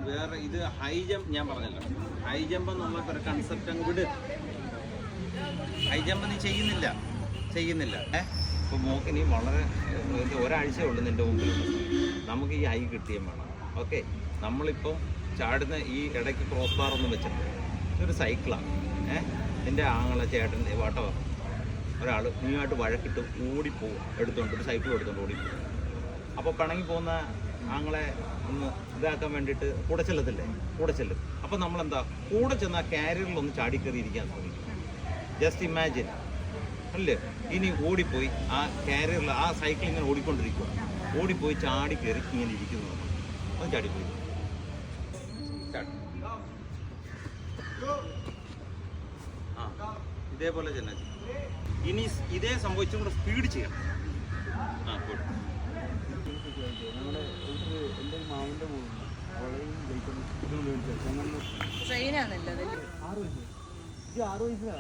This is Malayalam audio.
വേറെ ഇത് ഹൈ ജമ്പ് ഞാൻ പറഞ്ഞല്ലോ, ഹൈ ജമ്പ് എന്നുള്ള ഒരു കൺസെപ്റ്റ് അങ്ങ് വിട്. ഹൈ ജമ്പ് നീ ചെയ്യുന്നില്ല. ഇപ്പോൾ മോക്കിനി വളരെ ഒരാഴ്ചയേ ഉള്ളൂ നിൻ്റെ മുമ്പിലുള്ളത്. നമുക്ക് ഈ ഹൈ കിട്ടിയും വേണം. ഓക്കെ, നമ്മളിപ്പം ചാടുന്ന ഈ ഇടയ്ക്ക് ക്രോസ് ബാർ ഒന്നും വെച്ചിട്ടുണ്ട്. ഇതൊരു സൈക്കിളാണ്. നിൻ്റെ ആങ്ങളെ ചേട്ടൻ വാട്ടവർ ഒരാൾ നീയായിട്ട് വഴക്കിട്ട് ഓടിപ്പോവും, എടുത്തുകൊണ്ട് ഒരു സൈക്കിൾ എടുത്തുകൊണ്ട് ഓടിപ്പോവും. അപ്പോൾ പിണങ്ങി പോകുന്ന ആങ്ങളെ ഒന്ന് ഇതാക്കാൻ വേണ്ടിയിട്ട് കൂടെ ചെല്ലും. അപ്പോൾ നമ്മളെന്താ കൂടെ ചെന്ന് ആ കാരിയറിലൊന്ന് ചാടിക്കയറിയിരിക്കാൻ ശ്രമിക്കും. ജസ്റ്റ് ഇമാജിൻ അല്ലേ, ഇനി ഓടിപ്പോയി ആ കാരിയറിൽ ആ സൈക്കിൾ ഇങ്ങനെ ഓടിക്കൊണ്ടിരിക്കുക, ഓടിപ്പോയി ചാടിക്കയറി ഇങ്ങനെ ഇരിക്കുന്നു. ഒന്ന് ചാടിപ്പോയി ഇതേപോലെ തന്നെ. ഇനി ഇതേ സംഭവിച്ചും കൂടെ സ്പീഡ് ചെയ്യണം. ഗുഡ്. ട്രെയിനാണല്ലോ 6 വയസ്സാ.